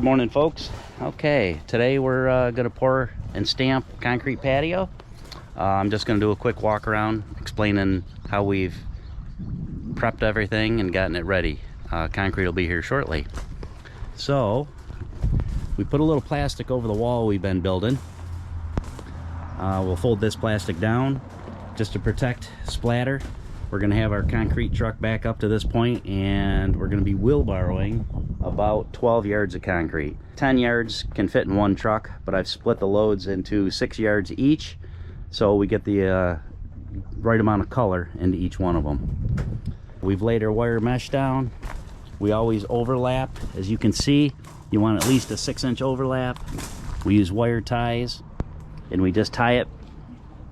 morning, folks. Okay, today we're gonna pour and stamp concrete patio. I'm just gonna do a quick walk around explaining how we've prepped everything and gotten it ready. Concrete will be here shortly. So we put a little plastic over the wall we've been building. We'll fold this plastic down just to protect splatter. We're gonna have our concrete truck back up to this point, and we're gonna be wheelbarrowing about 12 yards of concrete. 10 yards can fit in one truck, but I've split the loads into 6 yards each, so we get the right amount of color into each one of them. We've laid our wire mesh down. We always overlap. As you can see, you want at least a 6-inch overlap. We use wire ties, and we just tie it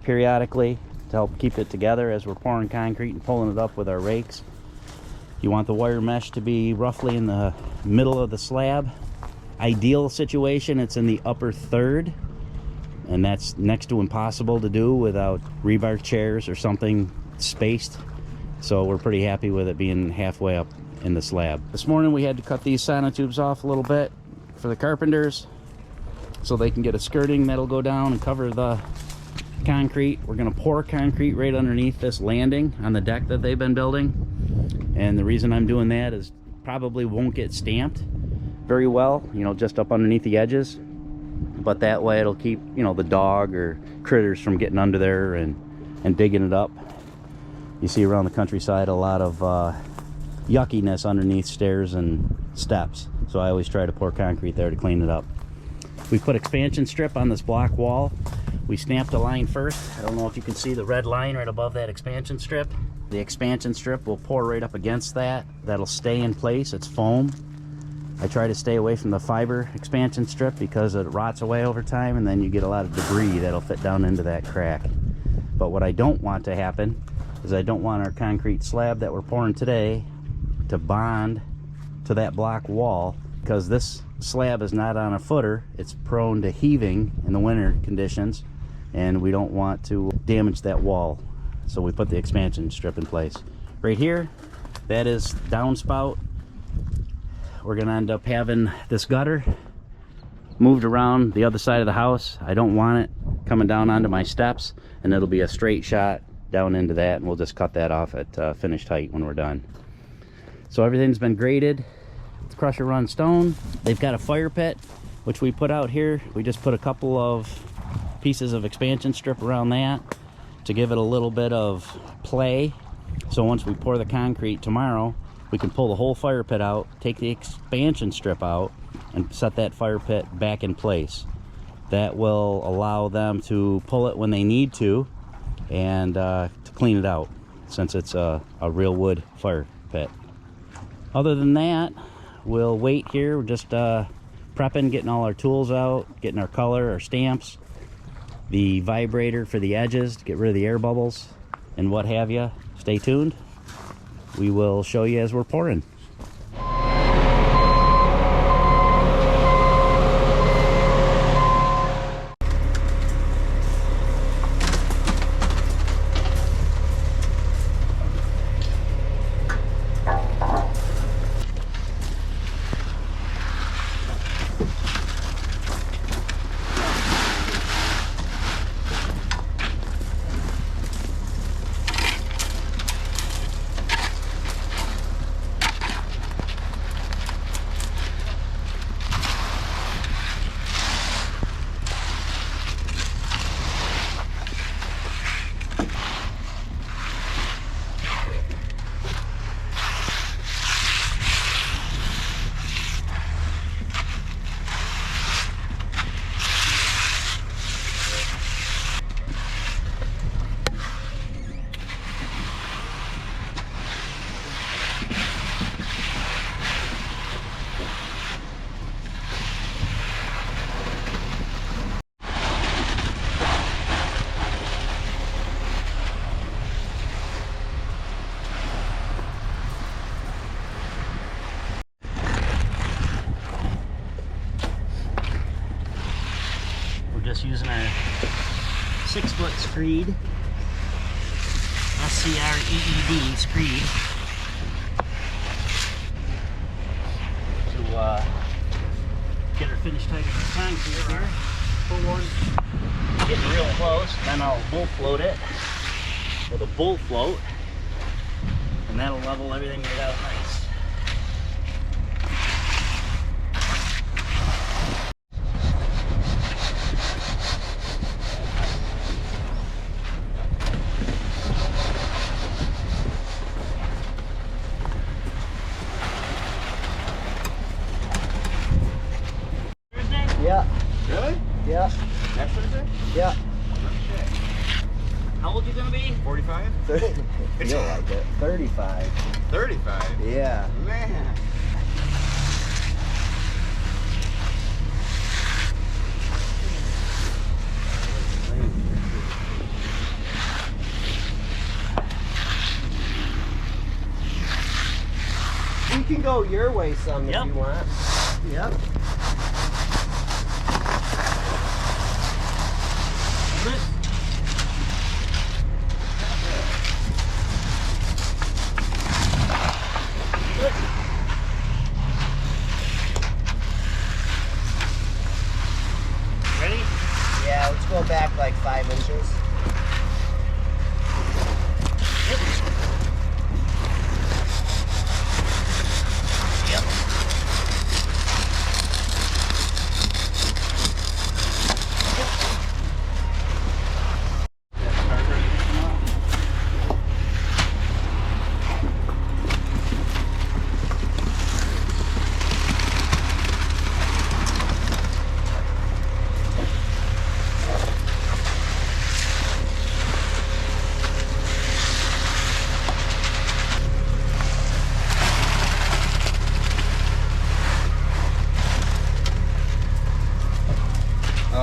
periodically to help keep it together as we're pouring concrete and pulling it up with our rakes. You want the wire mesh to be roughly in the middle of the slab. Ideal situation, it's in the upper third, and that's next to impossible to do without rebar chairs or something spaced. So we're pretty happy with it being halfway up in the slab. This morning we had to cut these sonotubes off a little bit for the carpenters so they can get a skirting that'll go down and cover the concrete. We're going to pour concrete right underneath this landing on the deck that they've been building, and the reason I'm doing that is probably won't get stamped very well, you know, just up underneath the edges, but that way it'll keep, you know, the dog or critters from getting under there and digging it up. You see around the countryside a lot of yuckiness underneath stairs and steps, so I always try to pour concrete there to clean it up. We put expansion strip on this block wall. We stamped a line first. I don't know if you can see the red line right above that expansion strip. The expansion strip will pour right up against that. That'll stay in place. It's foam. I try to stay away from the fiber expansion strip because it rots away over time, and then you get a lot of debris that'll fit down into that crack. But what I don't want to happen is I don't want our concrete slab that we're pouring today to bond to that block wall, because this slab is not on a footer. It's prone to heaving in the winter conditions, and we don't want to damage that wall. So we put the expansion strip in place. Right here, that is downspout. We're gonna end up having this gutter moved around the other side of the house. I don't want it coming down onto my steps, and it'll be a straight shot down into that, and we'll just cut that off at finished height when we're done. So everything's been graded. It's crusher run stone. They've got a fire pit, which we put out here. We just put a couple of pieces of expansion strip around that to give it a little bit of play. So once we pour the concrete tomorrow, we can pull the whole fire pit out, take the expansion strip out, and set that fire pit back in place. That will allow them to pull it when they need to, and to clean it out, since it's a real wood fire pit. Other than that, we'll wait here. We're just prepping, getting all our tools out, getting our color, our stamps, the vibrator for the edges to get rid of the air bubbles and what have you. Stay tuned. We will show you as we're pouring. Just using our 6-foot screed, SCR-EED screed, to get her finished tight with our concrete here. Pull one, getting real close, then I'll bull float it with a bull float, and that'll level everything right out nice. Yeah. Really? Yeah. Next Thursday? Yeah. How old you gonna be? 45? Feel like it. 35. 35? Yeah. Man. We can go your way some if you want. Yep. Ready? Yeah, let's go back like 5 inches.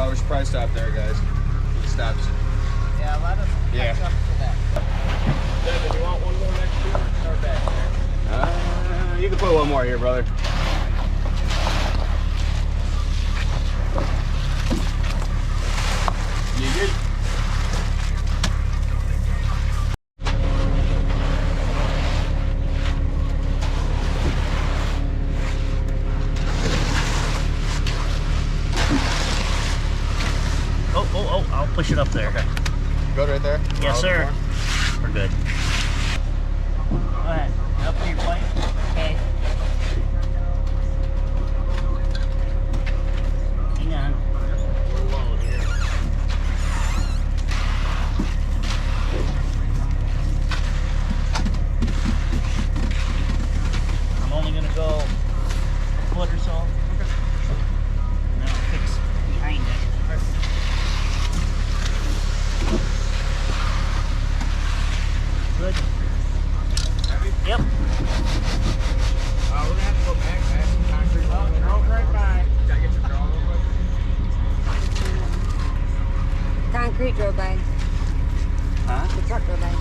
We should probably stop there, guys. He stops. Yeah, let us catch up to that. Devin, you want one more next to or start back there? You can put one more here, brother. You good? Oh, I'll push it up there. Okay. Good right there? Yes, sir. We're good. Go ahead. Up to your plate. Okay. Hang on. A little low here. I'm only going to go a foot or so. Okay. And then I'll fix behind it. Good. Yep. We're gonna have to go back, add some concrete. Oh, drove right by. Gotta get your draw real quick. Concrete drove by. Huh? The truck drove by.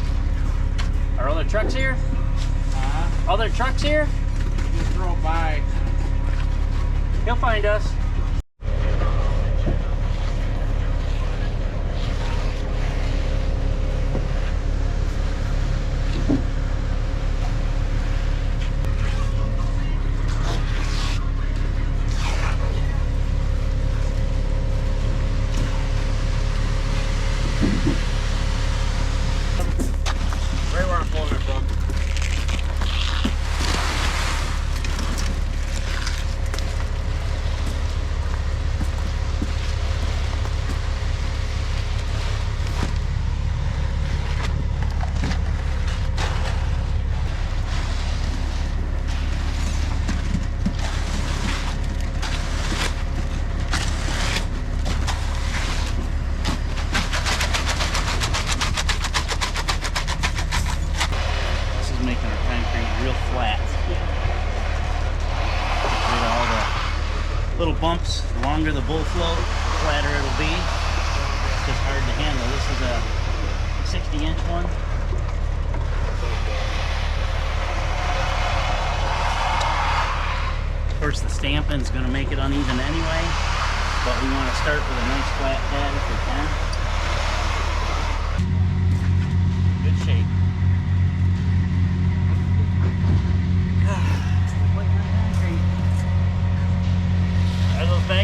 Are other trucks here? Other trucks here? Just drove by. He'll find us. Right where I'm pulling it from. This is making our concrete real flat. Get rid of all the little bumps. The longer the bull float, the flatter it'll be. It's just hard to handle. This is a 60-inch one. Of course, the stamping is going to make it uneven anyway, but we want to start with a nice flat pad if we can. Good shape. There goes Ben.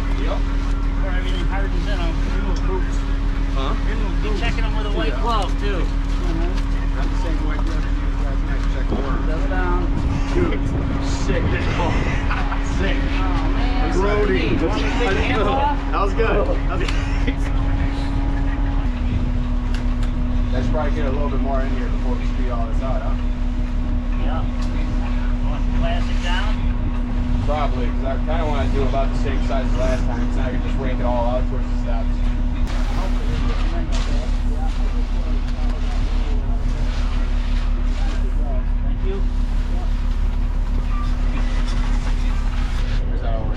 Jake? Yep. Before everything hardens in them. Boots. Huh? Be checking them with a white glove too. I'm the same white glove you used last night to check the work. Settle down. Dude, sick. Sick. Oh man. Grody. You want me to take the handle off? That was good. That should probably get a little bit more in here before we speed all this out, huh? Yeah. Want the plastic down? Probably, because I kind of want to do about the same size as last time, so I can just rake it all out towards the steps. Thank you. Where's that over? I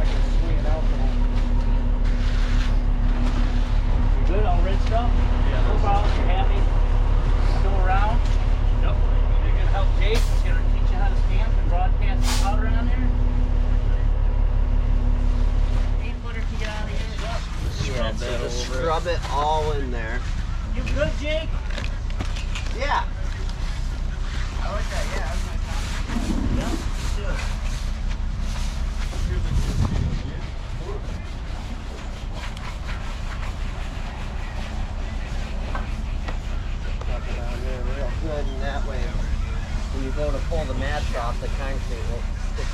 can swing it out there. You good? All rinsed up? Yeah. No problem. You're happy? Still around? Yep. You're gonna help Jake. He's gonna teach you how to stamp and broadcast the powder on there. Paint footer can get out of here. Yeah, so just scrub it all in there. You good, Jake? Yeah. I like that, yeah. That's my Yeah. Good. Stuff it on there real good, and that way, when you go to pull the mats off, the concrete will stick.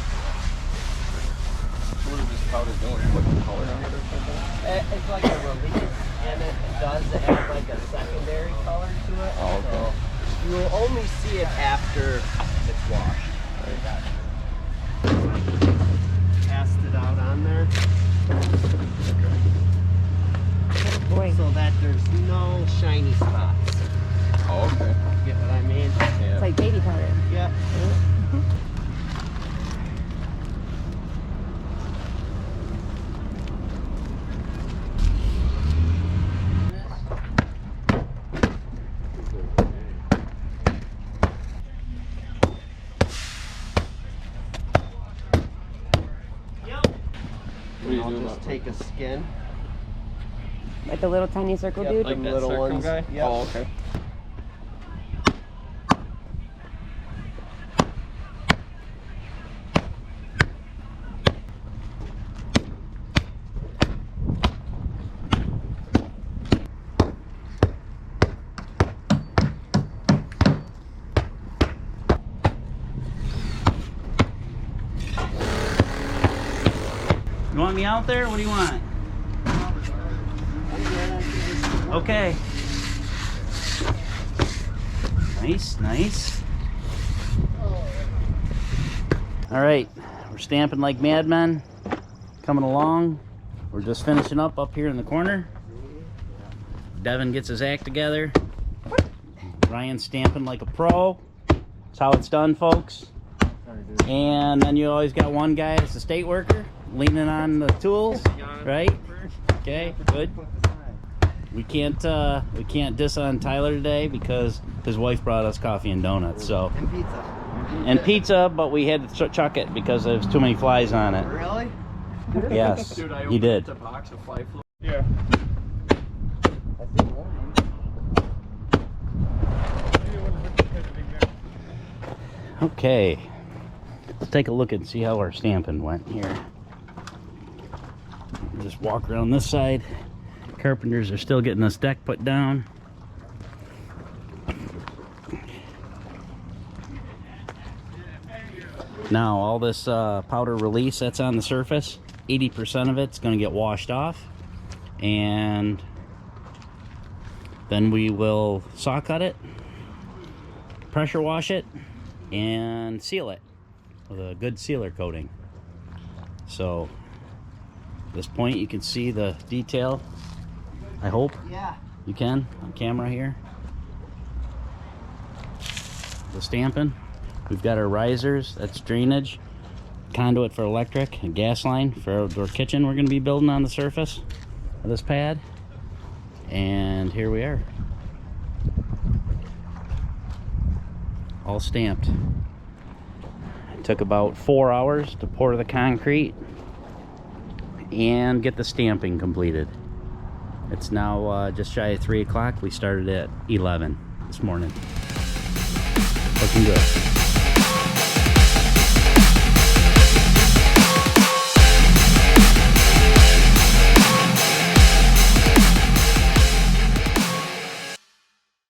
What is this powder doing? Putting color on it or something? It's like a release, and it does have like a secondary color to it. Oh, okay. So you will only see it after it's washed. Cast it out on there. Boy. So that there's no shiny spots. Oh, okay. Get what I mean? Yeah. It's like baby powder. Yep. What do you I'll do just about take a skin. Like the little tiny circle Yep, dude. like Like them that little circle ones. guy? Yep. Oh, okay. You want me out there? What do you want? Okay. Nice, nice. All right, we're stamping like madmen. Coming along. We're just finishing up here in the corner. Devin gets his act together. Ryan's stamping like a pro. That's how it's done, folks. And then you always got one guy that's a state worker leaning on the tools, right? Okay, good. We can't diss on Tyler today because his wife brought us coffee and donuts. So And pizza. and pizza, but we had to chuck it because there's too many flies on it. Really? Yes, Dude, I he did. opened a box of fly flu. Yeah. Okay, let's take a look and see how our stamping went here. Just walk around this side. Carpenters are still getting this deck put down. Now all this powder release that's on the surface, 80% of it's going to get washed off, and then we will saw cut it, pressure wash it, and seal it with a good sealer coating. So at this point you can see the detail. I hope Yeah. you can on camera here. The stamping. We've got our risers, that's drainage, conduit for electric, and gas line for our outdoor kitchen we're going to be building on the surface of this pad. And here we are. All stamped. It took about 4 hours to pour the concrete and get the stamping completed. It's now just shy of 3 o'clock. We started at 11 this morning. Looking good.